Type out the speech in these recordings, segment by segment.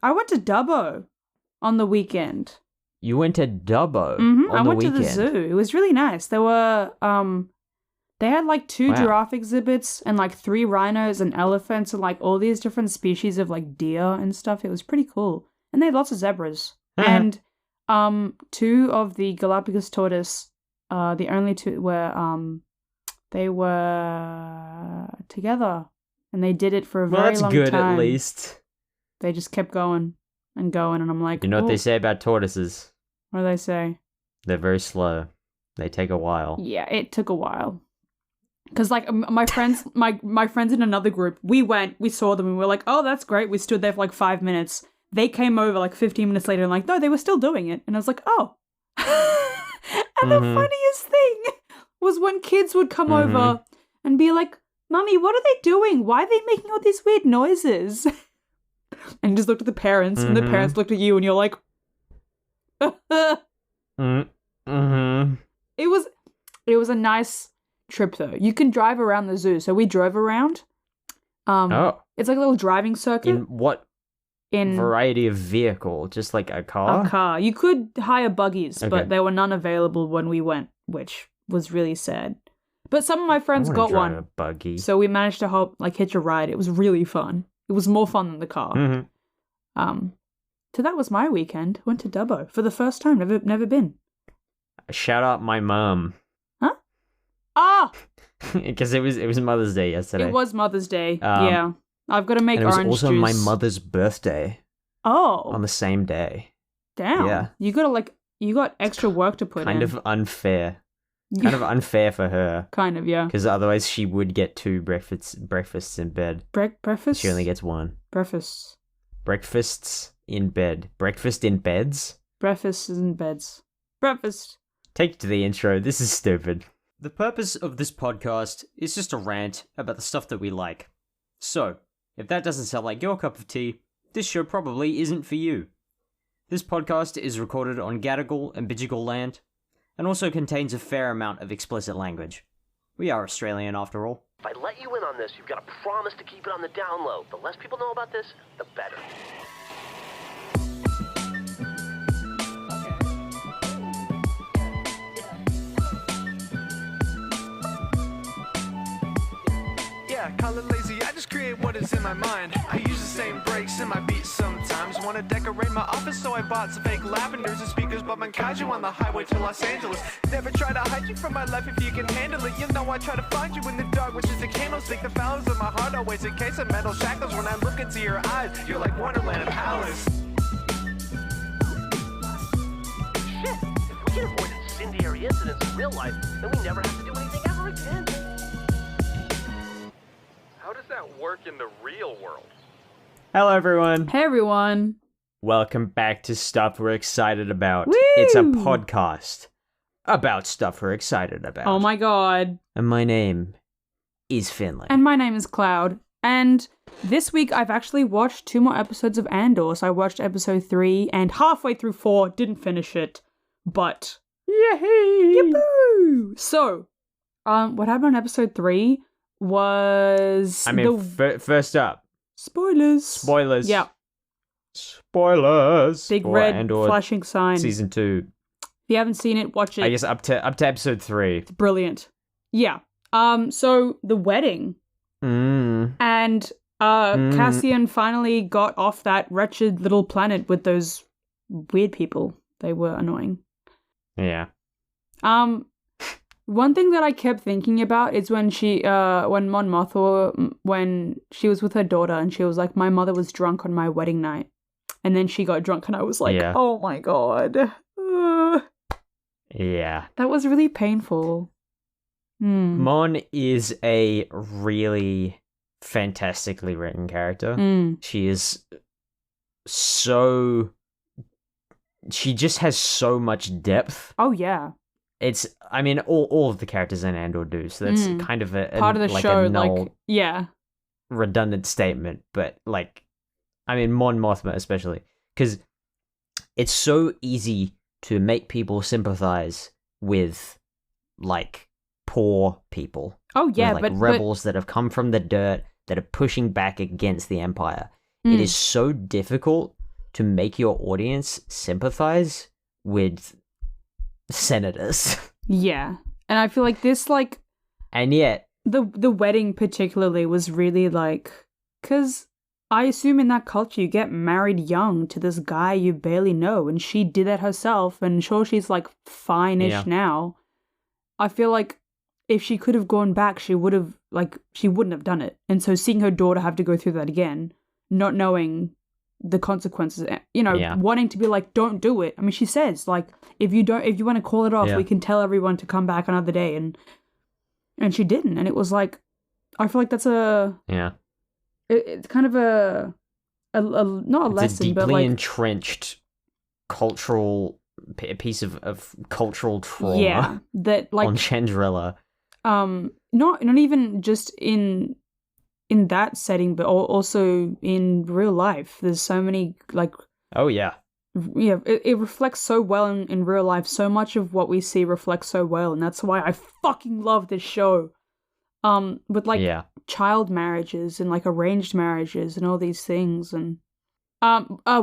I went to Dubbo on the weekend. You went to Dubbo Mm-hmm. on I the went weekend? to the zoo. It was really nice. There were they had like 2 giraffe exhibits and like 3 rhinos and elephants and like all these different species of like deer and stuff. It was pretty cool. And they had lots of zebras. And 2 of the Galapagos tortoise, the only 2 were they were together. And they did it for a very long time. Well, that's good at least. They just kept going and going, and I'm like, You know what they say about tortoises? What do they say? They're very slow. They take a while. Yeah, it took a while. Because, like, my friends, my friends in another group, we saw them, and we were like, oh, that's great. We stood there for, like, 5 minutes. They came over, like, 15 minutes later, and, like, no, they were still doing it. And I was like, oh. And the funniest thing was when kids would come over and be like, Mummy, what are they doing? Why are they making all these weird noises? And you just looked at the parents, and the parents looked at you, and you're like, It was a nice trip, though. You can drive around the zoo. So we drove around. It's like a little driving circuit. In what variety of vehicle? Just like a car? A car. You could hire buggies, but there were none available when we went, which was really sad. But some of my friends got one. A buggy. So we managed to hitch a ride. It was really fun. It was more fun than the car. So that was my weekend. Went to Dubbo for the first time. Never been. Shout out my mum. Huh? Ah! Because it was Mother's Day yesterday. It was Mother's Day. Yeah. I've got to make orange juice. It was also my mother's birthday. Oh. On the same day. Damn. Yeah. You got extra work to put in. Kind of unfair. Kind of unfair for her. Kind of, yeah. Because otherwise she would get 2 breakfasts in bed. Breakfast? She only gets 1. Breakfasts. Breakfasts in bed. Breakfast in beds? Breakfasts in beds. Breakfast. Take to the intro. This is stupid. The purpose of this podcast is just a rant about the stuff that we like. So, if that doesn't sound like your cup of tea, this show probably isn't for you. This podcast is recorded on Gadigal and Bidjigal land, and also contains a fair amount of explicit language. We are Australian after all. If I let you in on this, you've got to promise to keep it on the down low. The less people know about this, the better. Yeah, call it lazy, I just create what is in my mind. I use the same breaks in my beats sometimes. Wanna decorate my office, so I bought some fake lavenders and speakers, but Mankaiju on the highway to Los Angeles. Never try to hide you from my life if you can handle it. You know I try to find you in the dark, which is the candlestick. The fellas of my heart always encase of metal shackles. When I look into your eyes, you're like Wonderland of Alice. Shit, if we can avoid incendiary incidents in real life, then we never have to do anything ever again. How does that work in the real world? Hello, everyone. Hey, everyone. Welcome back to Stuff We're Excited About. Woo! It's a podcast about stuff we're excited about. Oh my god. And my name is Finley. And my name is Cloud. And this week I've actually watched 2 more episodes of Andor. So I watched episode 3 and halfway through 4, didn't finish it. But Yay! Yippoo! So, what happened on episode 3 was first up. Spoilers. Yeah. Spoilers. Big for red Andor flashing sign. Season 2. If you haven't seen it, watch it. I guess up to episode 3. It's brilliant. Yeah. So the wedding. And Cassian finally got off that wretched little planet with those weird people. They were annoying. Yeah. One thing that I kept thinking about is when Mon Mothma, when she was with her daughter and she was like, my mother was drunk on my wedding night. And then she got drunk and I was like, oh my god. Yeah. That was really painful. Mon is a really fantastically written character. She is she just has so much depth. Oh yeah. All of the characters in Andor do, so that's kind of a part of the show, redundant statement, but Mon Mothma especially, because it's so easy to make people sympathize with, poor people. Oh yeah, with, rebels that have come from the dirt, that are pushing back against the Empire. It is so difficult to make your audience sympathize with senators. Yeah. And I feel like this, like, And yet, the wedding particularly was really like, because I assume in that culture you get married young to this guy you barely know, and she did that herself, and sure, she's like fine-ish now. I feel like if she could have gone back, she wouldn't have done it. And so seeing her daughter have to go through that again, not knowing the consequences, wanting to be like, don't do it. I mean, she says, like, if you want to call it off, we can tell everyone to come back another day, and she didn't. And it was like, I feel like that's it's kind of a not a lesson, but like entrenched cultural piece of cultural trauma. Yeah, that like on Chandrilla. Not even just in that setting, but also in real life. There's so many like. Oh yeah. Yeah, it reflects so well in real life. So much of what we see reflects so well, and that's why I fucking love this show. With like child marriages and like arranged marriages and all these things, and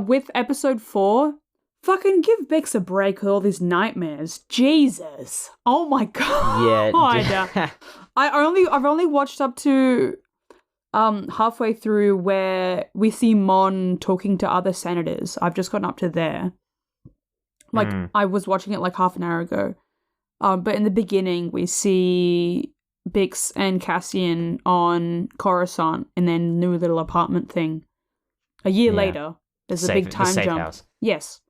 with episode 4, fucking give Bix a break with all these nightmares. Jesus, oh my god. Yeah. I've only watched up to halfway through where we see Mon talking to other senators. I've just gotten up to there. Like I was watching it like half an hour ago. But in the beginning we see Bix and Cassian on Coruscant in their new little apartment thing. A year later, there's a big time jump. House. Yes.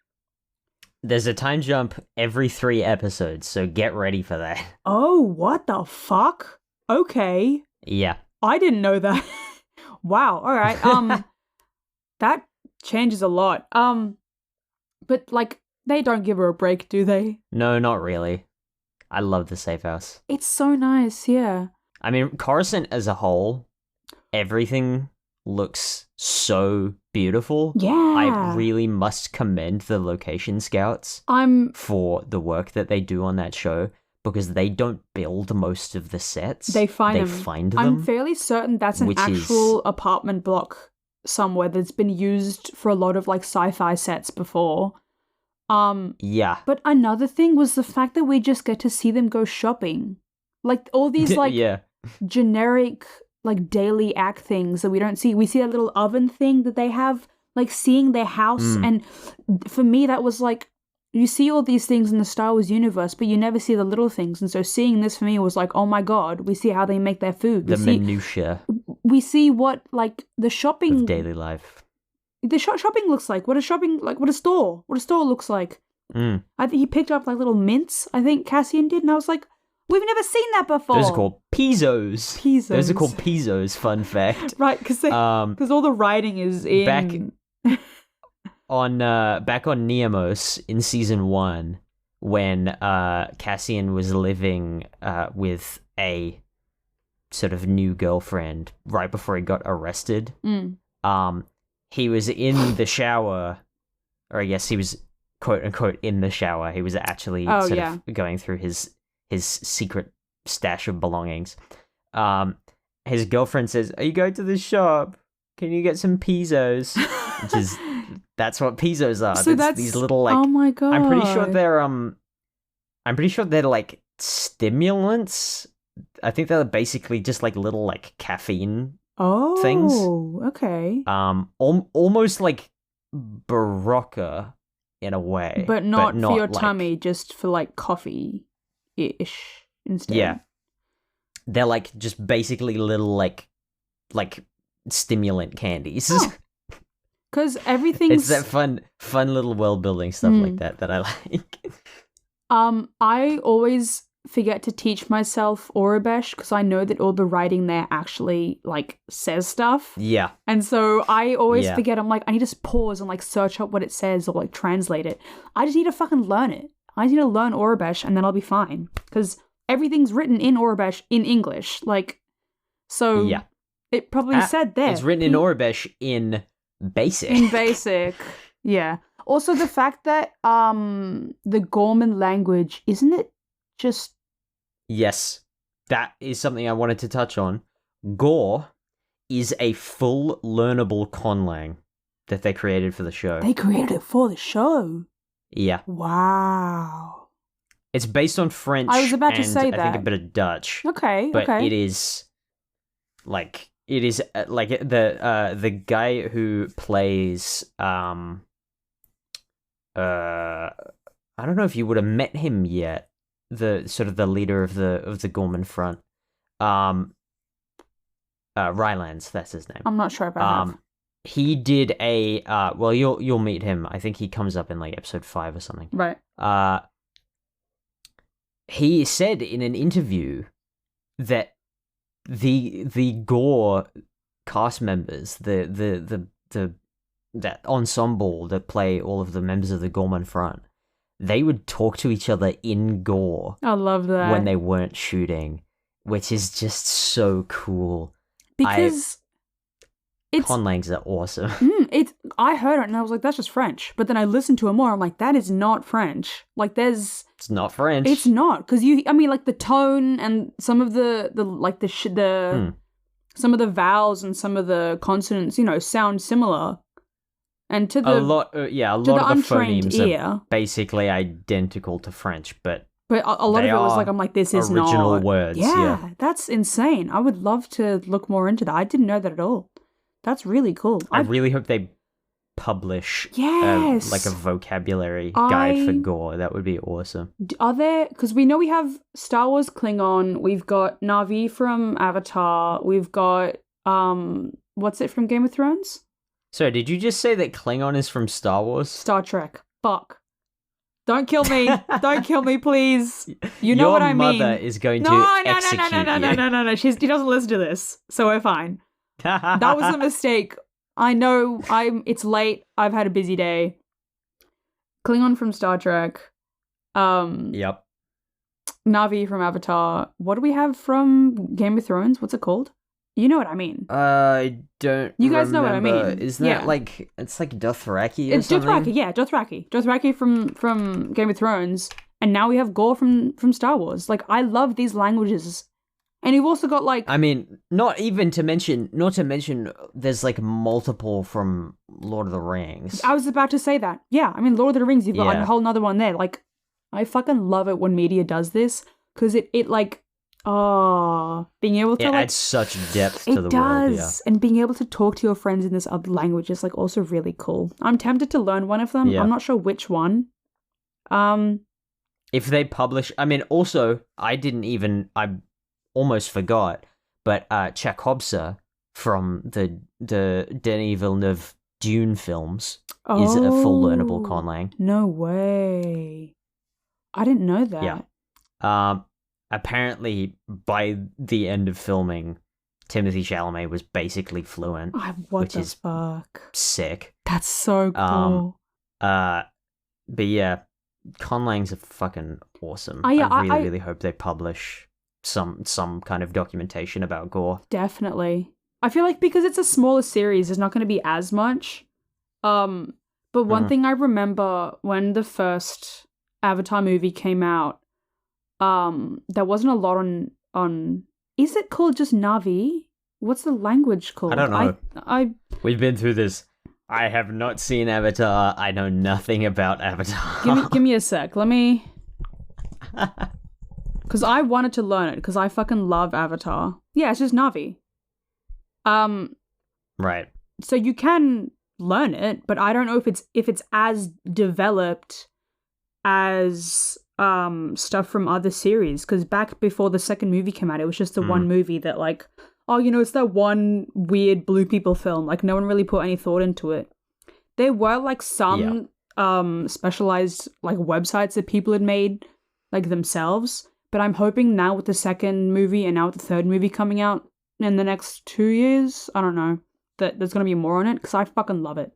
There's a time jump every 3 episodes, so get ready for that. Oh, what the fuck? Okay. Yeah. I didn't know that. Wow. All right. That changes a lot. But like they don't give her a break, do they? No, not really. I love the safe house. It's so nice, yeah. I mean, Coruscant as a whole, everything looks so beautiful. Yeah. I really must commend the location scouts for the work that they do on that show, because they don't build most of the sets. They find them. I'm fairly certain that's an actual apartment block somewhere that's been used for a lot of like sci-fi sets before. Yeah. But another thing was the fact that we just get to see them go shopping. Like all these like generic like daily act things that we don't see. We see that little oven thing that they have, like seeing their house. And for me that was like, you see all these things in the Star Wars universe, but you never see the little things. And so seeing this for me was like, oh my god, we see how they make their food. Minutiae. We see what like the shopping of daily life. The shopping looks like. What a store looks like. I think he picked up like little mints. I think Cassian did, and I was like, we've never seen that before. Those are called pizzos. Those are called pizzos. Fun fact. Right, because all the writing is in back on Neamos in season 1 when Cassian was living with a sort of new girlfriend right before he got arrested. He was in the shower, or I guess he was quote unquote in the shower. He was actually sort of going through his secret stash of belongings. His girlfriend says, "Are you going to the shop? Can you get some pizzos?" Which is that's what pizzos are. So that's these little like. Oh my god! I'm pretty sure they're like stimulants. I think they're basically just like little like caffeine. Things. Oh, okay. Almost like Barocca in a way, but not for your tummy, just for like coffee-ish instead. Yeah, they're like just basically little like stimulant candies. Because everything's it's that fun little world building stuff like that I like. I always forget to teach myself Aurebesh because I know that all the writing there actually like says stuff. Yeah. And so I always forget. I'm like, I need to pause and like search up what it says or like translate it. I just need to fucking learn it. I need to learn Aurebesh and then I'll be fine. Because everything's written in Aurebesh in English. Like, so it probably said there. It's written in Aurebesh in basic. In basic. Yeah. Also the fact that the Gorman language, isn't it just... Yes, that is something I wanted to touch on. Gore is a full learnable conlang. that they created for the show. They created it for the show. Yeah. Wow. It's based on French. I was about to and say I think that. a bit of Dutch. Okay. But okay. it is like the guy who plays I don't know if you would have met him yet. The sort of the leader of the Gorman Front. Rylands, that's his name. I'm not sure if I have. He did a well, you'll meet him. I think he comes up in like episode 5 or something. Right. He said in an interview that the Gore cast members, the that ensemble that play all of the members of the Gorman Front, they would talk to each other in Gore I love that. when they weren't shooting, which is just so cool. Because it's Conlangs are awesome. I heard it and I was like, that's just French. But then I listened to it more. I'm like, that is not French. Like, it's not French. It's not, because like the tone and some of the some of the vowels and some of the consonants, sound similar. And to the a lot of the untrained phonemes ear, are basically identical to French, but a lot of it was like, I'm like, this is original not words. Yeah, that's insane. I would love to look more into that. I didn't know that at all. That's really cool. I really hope they publish Yes. like a vocabulary guide for Gore. That would be awesome. Are there, because we know we have Star Wars Klingon, we've got Na'vi from Avatar, we've got what's it from Game of Thrones? So did you just say that Klingon is from Star Wars? Star Trek. Fuck. Don't kill me. Don't kill me, please. You know Your what I mean. Your mother is going to execute you. No. She doesn't listen to this, so we're fine. That was a mistake. I know it's late. I've had a busy day. Klingon from Star Trek. Yep. Na'vi from Avatar. What do we have from Game of Thrones? What's it called? You know what I mean. I don't You guys know what I remember. mean. Isn't that like, it's like Dothraki or It's something? Dothraki, yeah, Dothraki. Dothraki from Game of Thrones. And now we have Gore from Star Wars. Like, I love these languages. And you've also got like, I mean, not to mention there's like multiple from Lord of the Rings. I was about to say that. Yeah, I mean, Lord of the Rings, you've got like Yeah. a whole nother one there. Like, I fucking love it when media does this, because it like, being able to It like, adds such depth to the it world. Yeah. does. And being able to talk to your friends in this other language is like also really cool. I'm tempted to learn one of them. Yeah. I'm not sure which one. If they publish, I mean, also, I almost forgot, but Chekhovsa from the Denis Villeneuve Dune films is a full learnable conlang. No way. I didn't know that. Yeah. Apparently, by the end of filming, Timothée Chalamet was basically fluent, What which the is fuck? sick. That's so cool. But yeah, conlangs are fucking awesome. Yeah, I I really hope they publish some kind of documentation about Gore. Definitely. I feel like because it's a smaller series, there's not going to be as much. But one thing I remember when the first Avatar movie came out, there wasn't a lot on. Is it called just Na'vi? What's the language called? I don't know. I We've been through this. I have not seen Avatar. I know nothing about Avatar. give me a sec. Let me. Because I wanted to learn it because I fucking love Avatar. Yeah, it's just Na'vi. Right. So you can learn it, but I don't know if it's as developed as stuff from other series. Because back before the second movie came out, it was just the one movie that like, it's that one weird blue people film. Like no one really put any thought into it. There were like some specialized like websites that people had made like themselves. But I'm hoping now with the second movie and now with the third movie coming out in the next 2 years, I don't know, that there's going to be more on it because I fucking love it.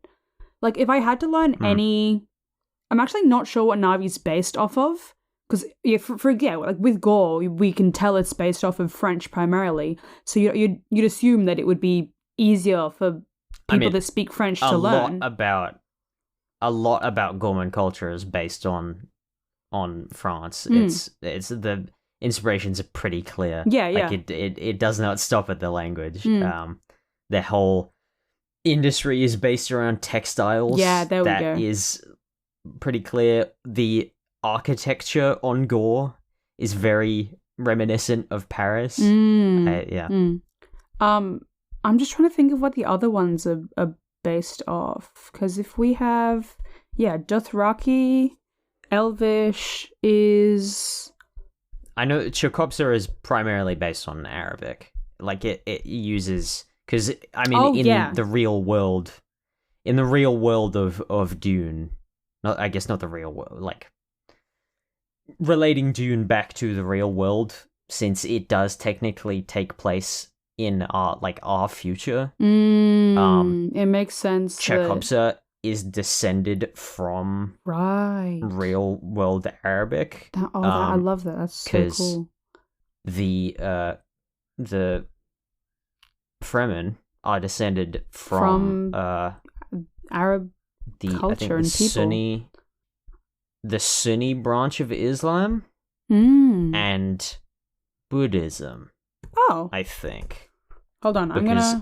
Like, if I had to learn any... I'm actually not sure what Na'vi's based off of because, like with Gore, we can tell it's based off of French primarily. So you'd assume that it would be easier for people that speak French to learn. A lot about Gorman culture is based on France. It's the inspirations are pretty clear. Yeah. Like it does not stop at the language. The whole industry is based around textiles. Yeah, there we go. That is pretty clear. The architecture on Gore is very reminiscent of Paris. Yeah. I'm just trying to think of what the other ones are based off. Because if we have, Dothraki, Elvish is... I know Chakopsa is primarily based on Arabic. Like, it uses... Because, I mean, the real world... In the real world of Dune... I guess not the real world, like... Relating Dune back to the real world, since it does technically take place in our future. It makes sense. Chakopsa is descended from real world Arabic. I love that. That's so cool. The Fremen are descended from Arab culture and people. The Sunni branch of Islam and Buddhism. Oh, I think. Hold on, I'm gonna.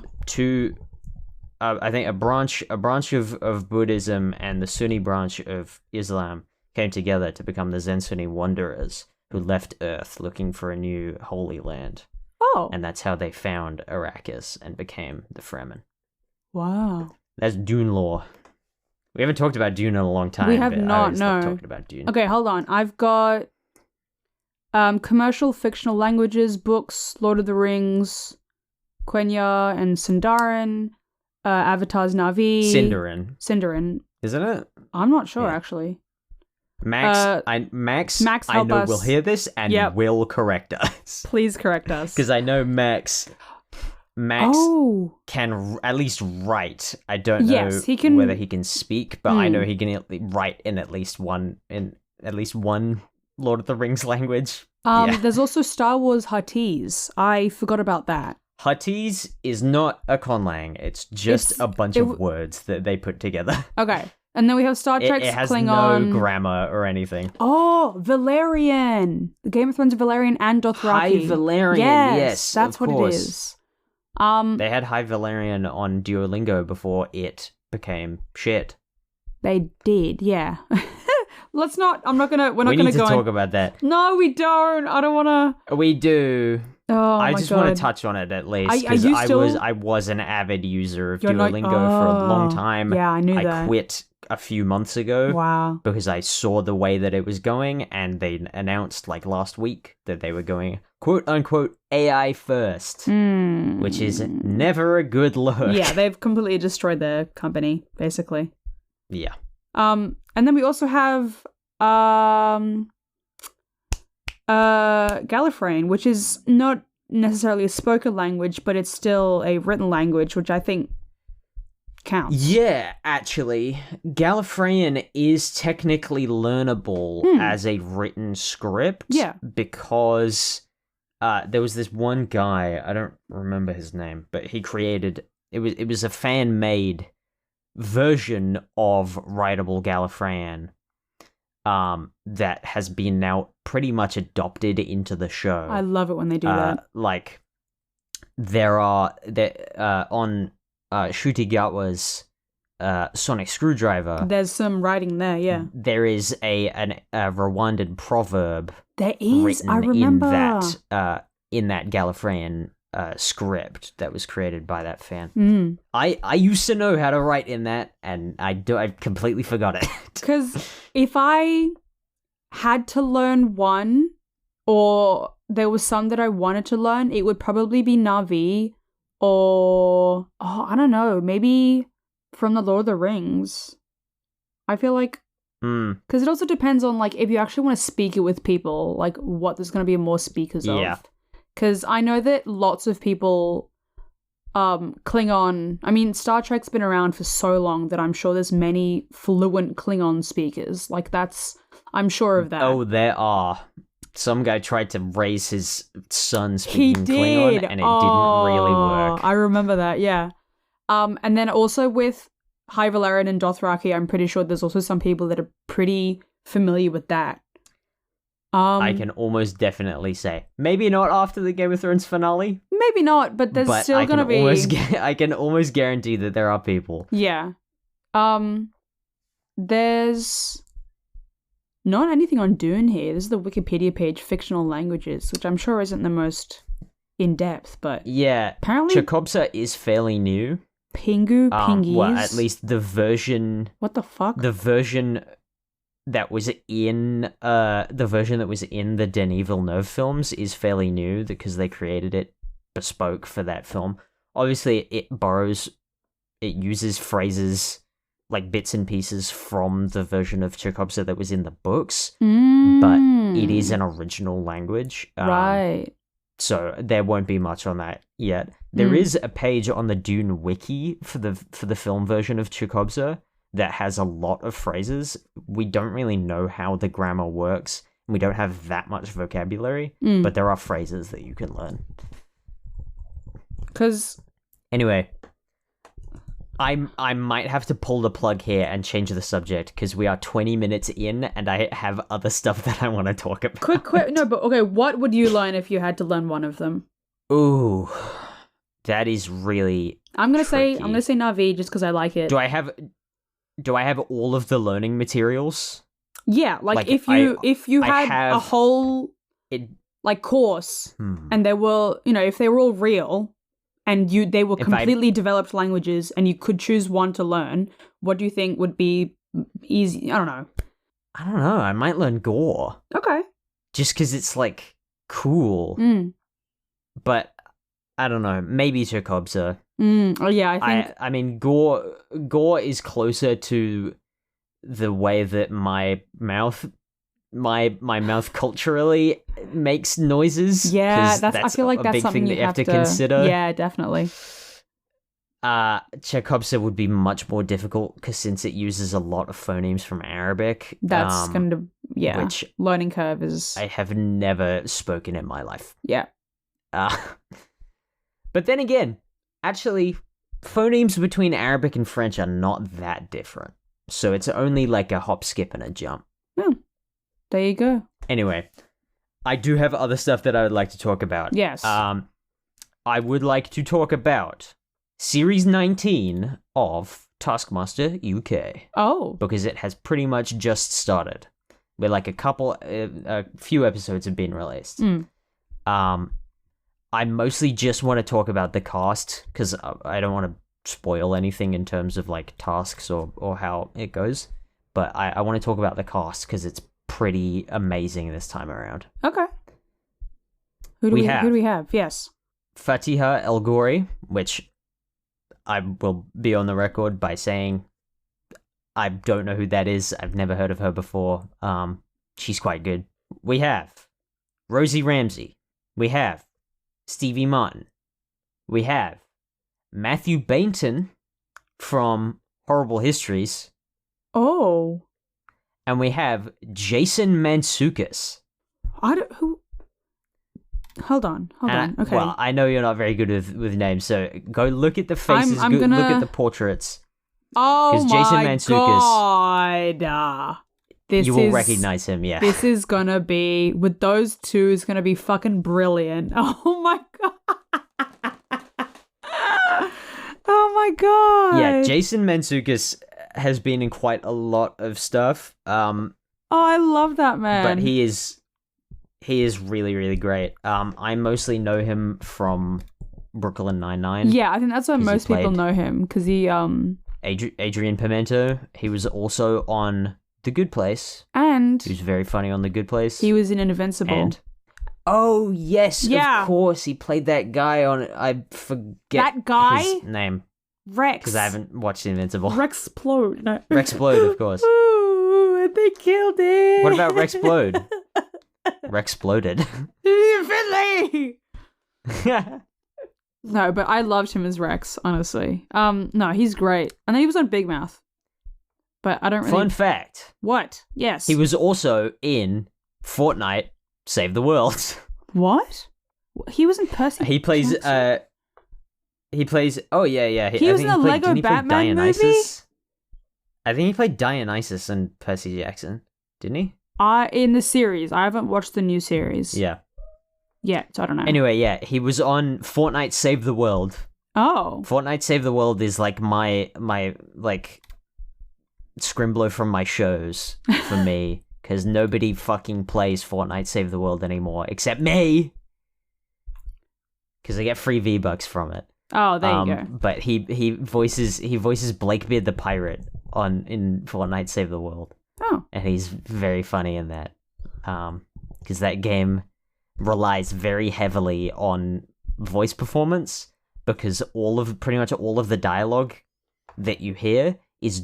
I think a branch of Buddhism and the Sunni branch of Islam came together to become the Zen Sunni wanderers who left Earth looking for a new holy land. Oh, and that's how they found Arrakis and became the Fremen. Wow, that's Dune lore. We haven't talked about Dune in a long time. We have but not. I always love No. talking about Dune. Okay, hold on. I've got commercial fictional languages, books, Lord of the Rings, Quenya and Sindarin, Avatar's Na'vi. Sindarin. Isn't it? I'm not sure, actually. Max, Max, I help know us. will hear this and will correct us. Please correct us. Because I know Max can at least write. I don't know he can... whether he can speak, but I know he can write in at least one Lord of the Rings language. There's also Star Wars Huttese. I forgot about that. Huttese is not a conlang. It's just a bunch of words that they put together. Okay. And then we have Star Trek's It has Klingon. no grammar or anything. Oh, Valerian. The Game of Thrones Valerian and Dothraki. High Valerian, yes, that's of what course. it is. They had High Valerian on Duolingo before it became shit. They did, yeah. We're not gonna go We need to talk about that. No, we don't. I don't wanna. We do. Oh, I my just God. want to touch on it at least, Are you still... I was an avid user of You're Duolingo not... for a long time. Yeah, I knew that. I quit a few months ago. Wow. Because I saw the way that it was going, and they announced last week that they were going quote unquote AI first, which is never a good look. Yeah, they've completely destroyed their company, basically. Yeah. And then we also have Gallifreyan, which is not necessarily a spoken language, but it's still a written language, which I think counts. Yeah, actually, Gallifreyan is technically learnable as a written script. Yeah. Because there was this one guy, I don't remember his name, but he created it was a fan-made version of writable Gallifreyan that has been now pretty much adopted into the show. I love it when they do that. There are on Shutigawa's sonic screwdriver. There's some writing there, yeah. There is a Rwandan proverb. There is. I remember in that Gallifreyan script that was created by that fan. I used to know how to write in that, and I completely forgot it. Because if I had to learn one, or there was some that I wanted to learn, it would probably be Na'vi, or I don't know, maybe from the Lord of the Rings. I feel like because it also depends on if you actually want to speak it with people, what there's going to be more speakers of. Because I know that lots of people, Klingon, I mean, Star Trek's been around for so long that I'm sure there's many fluent Klingon speakers. I'm sure of that. Oh, there are. Some guy tried to raise his son speaking Klingon, and it didn't really work. I remember that, yeah. And then also with High Valerian and Dothraki, I'm pretty sure there's also some people that are pretty familiar with that. I can almost definitely say. Maybe not after the Game of Thrones finale, maybe not, but there's but still gonna be. I can almost guarantee that there are people. Yeah. There's not anything on Dune here. This is the Wikipedia page, fictional languages, which I'm sure isn't the most in depth, but Yeah, apparently Chekhovsa is fairly new. Pingu, Pingies. Well, at least the version What the fuck? that was in the Denis Villeneuve films is fairly new because they created it bespoke for that film. Obviously, it uses phrases like bits and pieces from the version of Chekhovsa that was in the books, but it is an original language. Right. So there won't be much on that yet. There is a page on the Dune wiki for the film version of Chekhovsa that has a lot of phrases. We don't really know how the grammar works. We don't have that much vocabulary, but there are phrases that you can learn. Anyway, I might have to pull the plug here and change the subject because we are 20 minutes in and I have other stuff that I want to talk about. Quick. No, but okay, what would you learn if you had to learn one of them? Ooh, that is really I'm gonna tricky. say Na'vi just because I like it. Do I have all of the learning materials? Yeah, like if you had a whole course and they were, if they were all real and they were completely developed languages and you could choose one to learn, what do you think would be easy? I don't know. I might learn Gore. Okay. Just because it's like cool. But I don't know. Maybe Chekhovsa. Oh yeah, I think. I mean, Gore is closer to the way that my mouth culturally makes noises. Yeah, I feel like a that's big something thing that you have to to consider. Yeah, definitely. Chekhovsa would be much more difficult because since it uses a lot of phonemes from Arabic, that's going to which learning curve is. I have never spoken in my life. Yeah. But then again, actually, phonemes between Arabic and French are not that different. So it's only like a hop, skip, and a jump. There you go. Anyway, I do have other stuff that I would like to talk about. Yes. I would like to talk about Series 19 of Taskmaster UK. Oh. Because it has pretty much just started. Where like a few episodes have been released. I mostly just want to talk about the cast because I don't want to spoil anything in terms of like tasks or how it goes. But I want to talk about the cast because it's pretty amazing this time around. Okay. Who do we have? Yes. Fatiha El Ghori, which I will be on the record by saying I don't know who that is. I've never heard of her before. She's quite good. We have Rosie Ramsey. We have Stevie Martin. We have Matthew Bainton from Horrible Histories. Oh. And we have Jason Mantzoukas. Hold on. Okay. Well, I know you're not very good with names, so go look at the faces, I'm look at the portraits. Oh my Jason Mantzoukas, God. You will recognize him, yeah. This is gonna be, with those two, is gonna be fucking brilliant. Oh my God. Oh my God. Yeah, Jason Mantzoukas has been in quite a lot of stuff. Oh, I love that man. But he is really, really great. I mostly know him from Brooklyn Nine-Nine. Yeah, I think that's why most people know him, because he Adrian Pimento. He was also on The Good Place. And he was very funny on The Good Place. He was in Invincible. And oh yes, of course, he played that guy on. I forget that guy his name. Rex. Because I haven't watched Invincible. Rexplode. No. Rexplode, of course. Ooh, and they killed it. What about Rexplode? Rexploded. Finley. No, but I loved him as Rex, honestly. No, he's great. And then he was on Big Mouth. But I don't really... Fun fact. What? Yes. He was also in Fortnite Save the World. What? He was in Percy He plays... Oh, yeah. He was in the Lego Batman movie? I think he played Dionysus in Percy Jackson. Didn't he? In the series. I haven't watched the new series. Yeah. Yeah, so I don't know. Anyway, yeah, he was on Fortnite Save the World. Oh. Fortnite Save the World is like my like scrimbler from my shows for me, because nobody fucking plays Fortnite Save the World anymore except me, because I get free V-Bucks from it. Oh, there you go. But he voices Blakebeard the pirate in Fortnite Save the World. Oh. And he's very funny in that, because that game relies very heavily on voice performance, because pretty much all of the dialogue that you hear is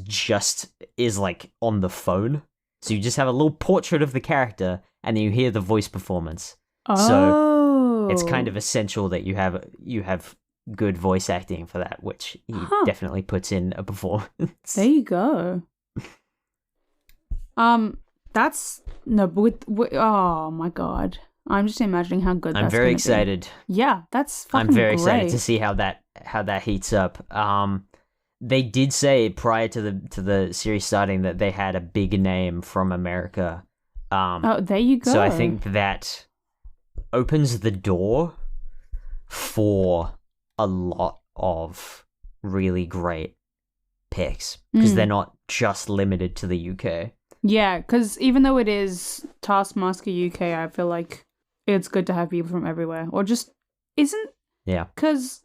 like on the phone. So you just have a little portrait of the character and then you hear the voice performance. Oh. So it's kind of essential that you have good voice acting for that, which he definitely puts in a performance. There you go. That's no, but oh my god, I'm just imagining how good. I'm very excited. Yeah, that's fucking I'm very great. excited to see how that heats up. They did say prior to the series starting that they had a big name from America. Oh, there you go. So I think that opens the door for a lot of really great picks, because they're not just limited to the UK. Yeah, because even though it is Taskmaster UK, I feel like it's good to have people from everywhere. Or just isn't... Yeah. Because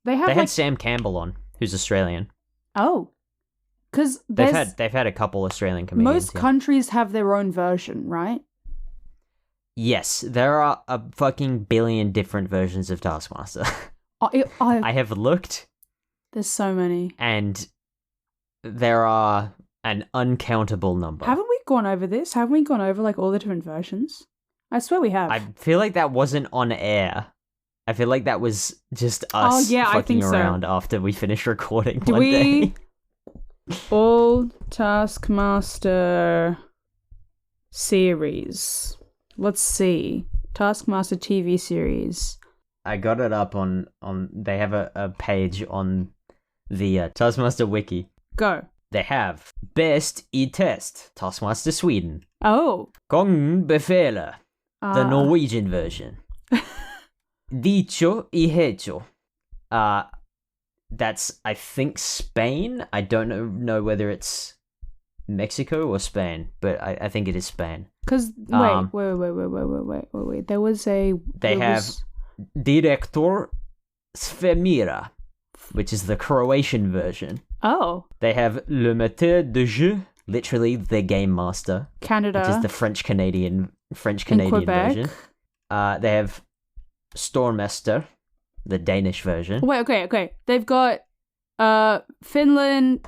they have had Sam Campbell on, who's Australian. Oh. Because they've had a couple Australian comedians. Most countries have their own version, right? Yes, there are a fucking billion different versions of Taskmaster. I have looked. There's so many. And there are an uncountable number. Haven't we gone over this? Haven't we gone over like all the different versions? I swear we have. I feel like that wasn't on air. I feel like that was just us fucking around after we finished recording one day. All Taskmaster series. Let's see. Taskmaster TV series. I got it up on they have a page on the Taskmaster wiki. Go. They have Best I Test, Taskmaster Sweden. Oh. Kong Befäle, the Norwegian version. Dicho y hecho. That's, I think, Spain. I don't know whether it's Mexico or Spain, but I think it is Spain. Because, wait. There was a... They have Direktor Svemira, which is the Croatian version. Oh. They have Le Maître de Jeu, literally the Game Master. Canada. Which is the French-Canadian version. They have Stormester, the Danish version. Wait, okay. They've got Finland,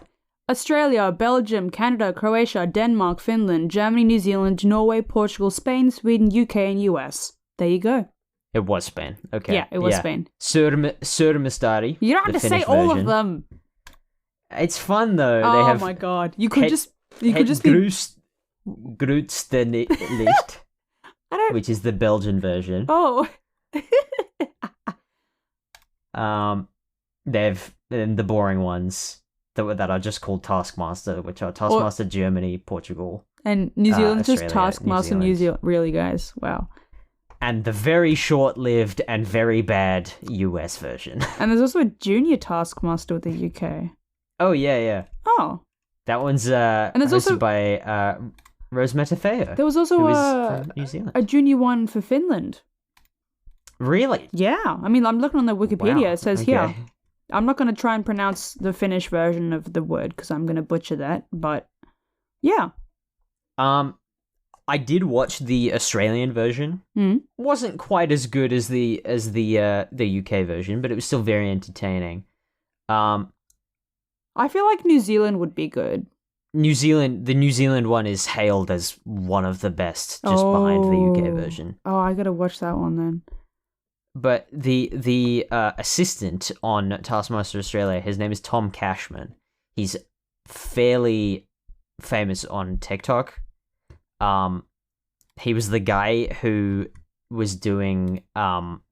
Australia, Belgium, Canada, Croatia, Denmark, Finland, Germany, New Zealand, Norway, Portugal, Spain, Sweden, UK, and US. There you go. It was Spain. Okay. Yeah, it was Spain. Surmestari. You don't have to say all of them. It's fun though. Oh they have my god. You could just be Grootstenlicht, which is the Belgian version. Oh. They've then the boring ones that are just called Taskmaster, which are Taskmaster Germany, Portugal, and New Zealand's just Australia, Taskmaster New Zealand. Really, guys? Wow. And the very short-lived and very bad US version. And there's also a junior Taskmaster with the UK. Oh yeah. Oh. That one's and there's also by Rose Matafeo. There was also from New Zealand. A junior one for Finland. Really? Yeah. I mean, I'm looking on the Wikipedia. Wow. It says here. I'm not going to try and pronounce the Finnish version of the word because I'm going to butcher that. But yeah. I did watch the Australian version. Wasn't quite as good as the UK version, but it was still very entertaining. I feel like New Zealand would be good. The New Zealand one is hailed as one of the best, just behind the UK version. Oh, I gotta watch that one then. But the assistant on Taskmaster Australia, his name is Tom Cashman. He's fairly famous on TikTok. He was the guy who was doing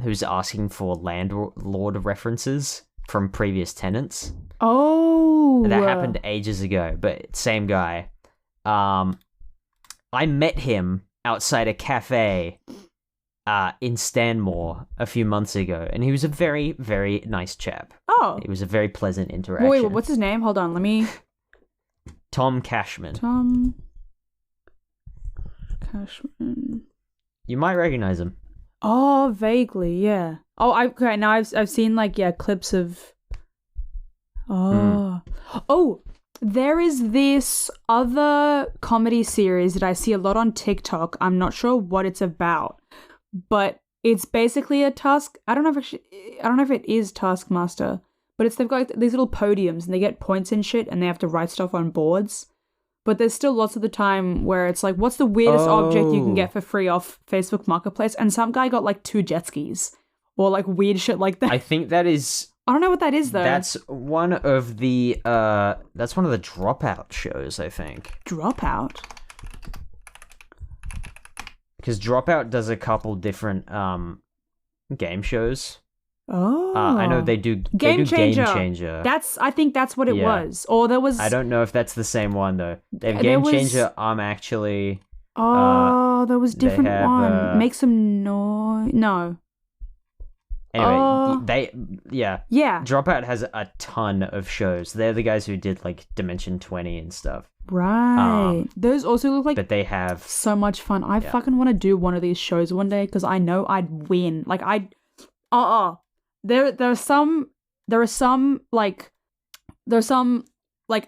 who's asking for landlord references from previous tenants. Oh, that happened ages ago, but same guy. I met him outside a cafe in Stanmore a few months ago, and he was a very, very nice chap. Oh. It was a very pleasant interaction. Wait, what's his name? Hold on, let me... Tom Cashman. Tom... Cashman... You might recognize him. Oh, vaguely, yeah. Oh, okay, now I've seen, like, yeah, clips of... Oh. Oh, there is this other comedy series that I see a lot on TikTok. I'm not sure what it's about, but it's basically a task. I don't know if it is Taskmaster, but they've got like, these little podiums and they get points and shit and they have to write stuff on boards. But there's still lots of the time where it's like, what's the weirdest object you can get for free off Facebook Marketplace? And some guy got like 2 jet skis or like weird shit like that. I think that is... I don't know what that is though. That's one of the Dropout shows, I think. Dropout? Because Dropout does a couple different game shows. Oh. I know they do Game Changer. Game Changer. I think that's what it was. Or there was... I don't know if that's the same one though. They have There Game was- Changer. Actually... Oh, there was different have, one. Make some noise. No. Anyway, Yeah. Dropout has a ton of shows. They're the guys who did like Dimension 20 and stuff. Right. Those also look like But they have... so much fun. I fucking want to do one of these shows one day because I know I'd win. Like There are some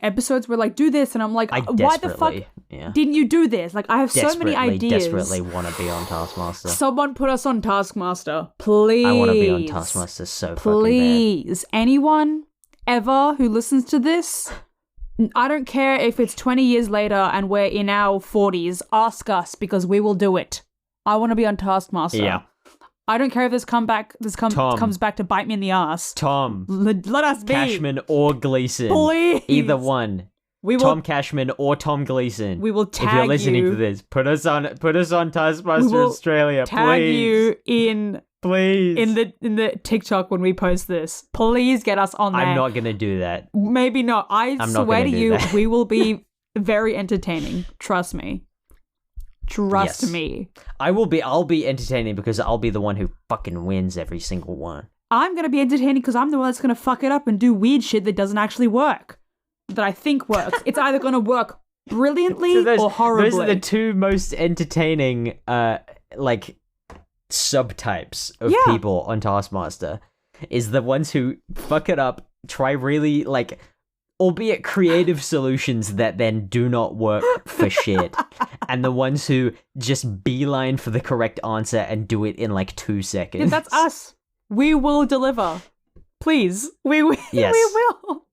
episodes where like do this and I'm like, why the fuck didn't you do this? Like I have so many ideas. Desperately want to be on Taskmaster. Someone put us on Taskmaster, please. I want to be on Taskmaster so fucking please. Anyone ever who listens to this, I don't care if it's 20 years later and we're in our 40s, ask us because we will do it. I want to be on Taskmaster. Yeah. I don't care if this comes back to bite me in the ass. Tom. Let us be. Cashman or Gleason. Please. Either one. Tom Cashman or Tom Gleason. We will tag if you're listening you. to this, put us on Taskmaster Australia, tag please. you in the TikTok when we post this. Please get us on there. I'm not gonna do that. Maybe not. I swear to you, that. we will be very entertaining. Trust me. Trust me. I'll be entertaining because I'll be the one who fucking wins every single one. I'm gonna be entertaining because I'm the one that's gonna fuck it up and do weird shit that doesn't actually work. That I think works. It's either gonna work brilliantly or horribly. Those are the two most entertaining subtypes of people on Taskmaster. Is the ones who fuck it up, try really albeit creative solutions that then do not work for shit. And the ones who just beeline for the correct answer and do it in 2 seconds. Yeah, that's us. We will deliver. Please. We will. Yes. We will.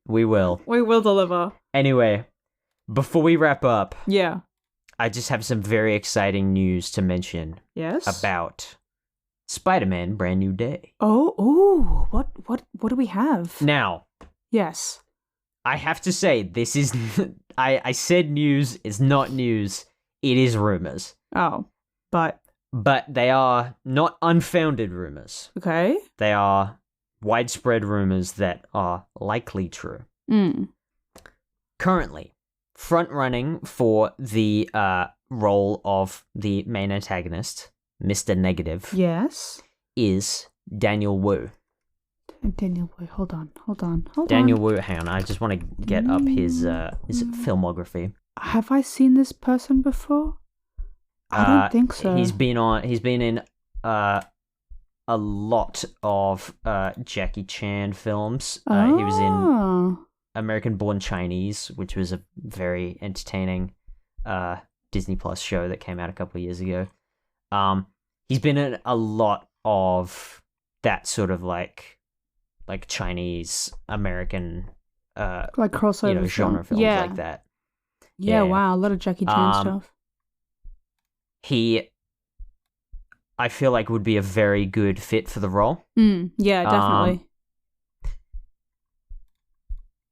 We will. We will deliver. Anyway, before we wrap up, yeah, I just have some very exciting news to mention. Yes. About Spider-Man Brand New Day. Oh, what do we have? Now. Yes. I have to say, this is... I said news, it's not news, it is rumors. Oh, but they are not unfounded rumors. Okay. They are widespread rumors that are likely true. Currently, front-running for the role of the main antagonist, Mr. Negative, yes, is Daniel Wu. Daniel Wu, hold on. Daniel Wu, hang on, I just want to get up his filmography. Have I seen this person before? I don't think so. He's been in a lot of Jackie Chan films. He was in American Born Chinese, which was a very entertaining Disney Plus show that came out a couple of years ago. He's been in a lot of that sort of like Chinese American crossover genre films like that. Yeah, wow, a lot of Jackie Chan stuff. He, I feel like, would be a very good fit for the role. Yeah, definitely.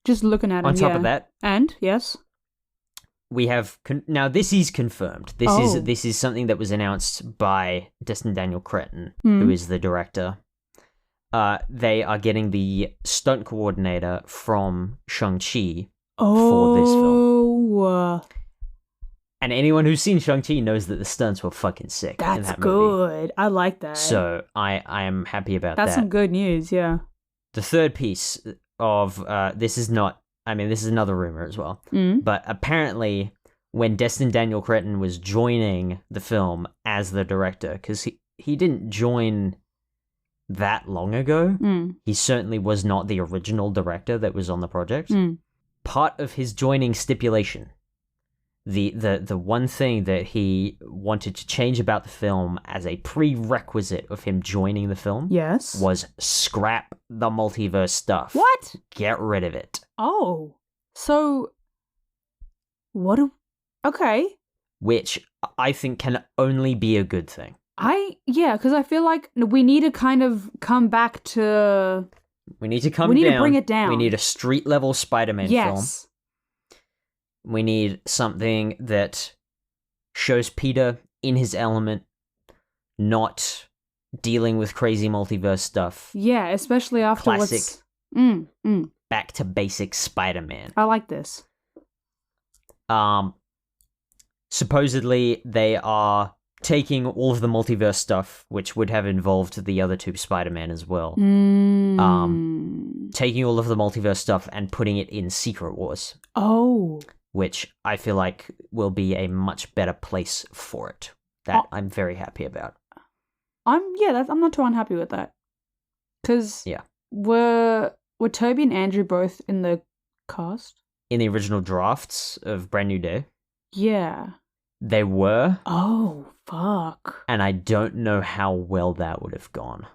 Just looking at him. On top of that, and yes, we have now. This is confirmed. This is something that was announced by Destin Daniel Cretton, who is the director. They are getting the stunt coordinator from Shang-Chi for this film. And anyone who's seen Shang-Chi knows that the stunts were fucking sick in That's that movie. good. I like that. So I am happy about That's that. some good news, yeah. The third piece of this is another rumor as well. Mm. But apparently, when Destin Daniel Cretton was joining the film as the director, because he didn't join that long ago, he certainly was not the original director that was on the project. Part of his joining stipulation, the one thing that he wanted to change about the film as a prerequisite of him joining the film, Yes. was scrap the multiverse stuff. What? Get rid of it. Oh. So, okay. Which I think can only be a good thing. Because I feel like we need to kind of come back to... We need to We need to bring it down. We need a street-level Spider-Man film. Yes. We need something that shows Peter in his element, not dealing with crazy multiverse stuff. Yeah, especially after Classic. what's... Back to basic Spider-Man. I like this. Supposedly, they are taking all of the multiverse stuff, which would have involved the other two Spider-Man as well. Taking all of the multiverse stuff and putting it in Secret Wars. Oh. Which I feel like will be a much better place for it. That I'm very happy about. I'm not too unhappy with that. Because were Toby and Andrew both in the cast? In the original drafts of Brand New Day, Yeah. they were. Oh, fuck. And I don't know how well that would have gone.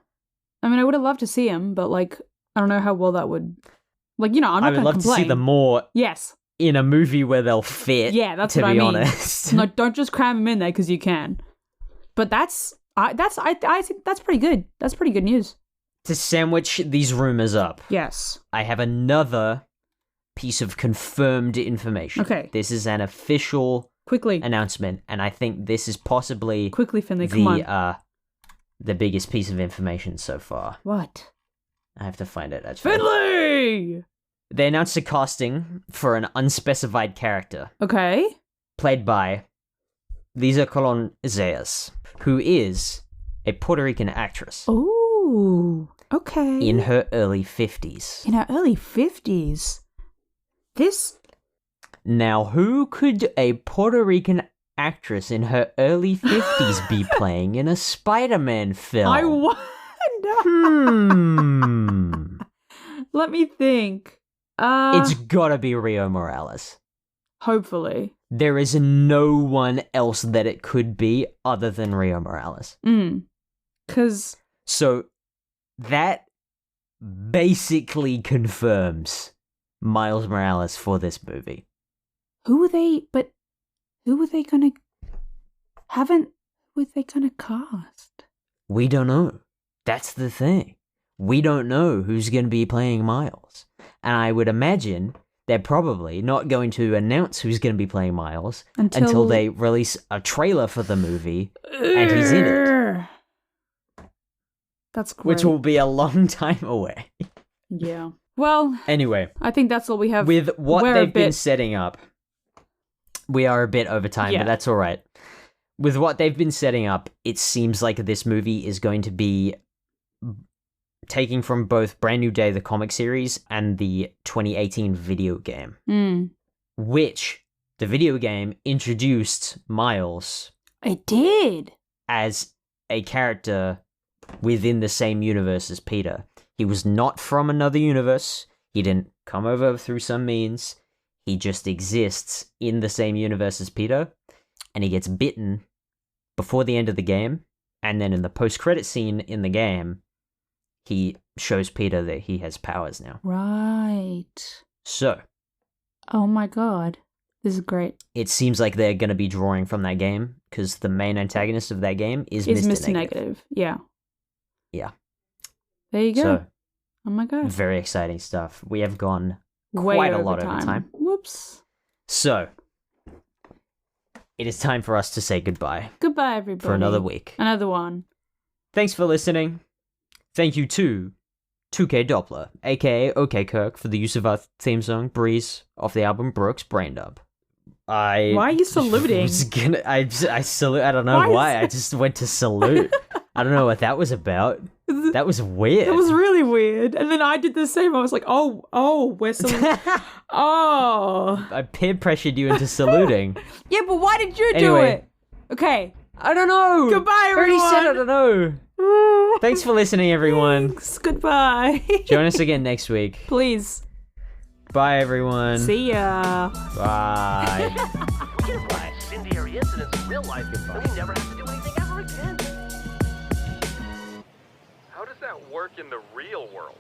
I mean, I would have loved to see him, but, like, I don't know how well that would... Like, you know, I'm not going to complain. I would love to see them more Yes. in a movie where they'll fit, Yeah, that's to what I be mean. honest. No, don't just cram him in there because you can. But I think that's pretty good. That's pretty good news. To sandwich these rumors up, Yes. I have another piece of confirmed information. Okay. This is an official Quickly. announcement, and I think this is possibly Quickly, Finley, come on. the biggest piece of information so far. What? I have to find it, actually. Finley! They announced a casting for an unspecified character, Okay. played by Lisa Colon Zayas, who is a Puerto Rican actress Ooh. Okay. in her early 50s. In her early 50s. This... Now, who could a Puerto Rican actress in her early 50s be playing in a Spider-Man film? I wonder. Let me think. It's gotta be Rio Morales. Hopefully. There is no one else that it could be other than Rio Morales. Because... So, that basically confirms Miles Morales for this movie. Who are they gonna cast? We don't know. That's the thing. We don't know who's going to be playing Miles. And I would imagine they're probably not going to announce who's going to be playing Miles until they release a trailer for the movie and he's in it. That's great. Which will be a long time away. Yeah. Well, Anyway, I think that's all we have. with what We're they've a been bit- setting up, we are a bit over time, Yeah. but that's all right. With what they've been setting up, it seems like this movie is going to be taking from both Brand New Day, the comic series, and the 2018 video game, which the video game introduced Miles It did. as a character within the same universe as Peter. He was not from another universe. He didn't come over through some means. He just exists in the same universe as Peter, and he gets bitten before the end of the game, and then in the post-credit scene in the game, he shows Peter that he has powers now. Right. So, Oh my god. This is great. it seems like they're going to be drawing from that game, because the main antagonist of that game is Mr. Negative. Yeah. Yeah. There you go. So, Oh my god. very exciting stuff. We have gone Way quite a over lot over time. Whoops. So, it is time for us to say goodbye Goodbye, everybody. for another week. Another one. Thanks for listening. Thank you to 2K Doppler, aka OK Kirk, for the use of our theme song, Breeze, off the album Brooks Braindub. I Why are you saluting? I salute. I don't know Why is- why. I just went to salute. I don't know what that was about. That was weird. It was really weird. And then I did the same. I was like, oh, we're saluting. Oh. I peer pressured you into saluting. Yeah, but why did you do Anyway. it? Okay. I don't know. Goodbye, I already said I everyone. don't know. Thanks for listening, everyone. Thanks. Goodbye. Join us again next week. Please. Bye, everyone. See ya. Bye. We can avoid incendiary incidents in real life, and we never have to do anything ever again. How does that work in the real world?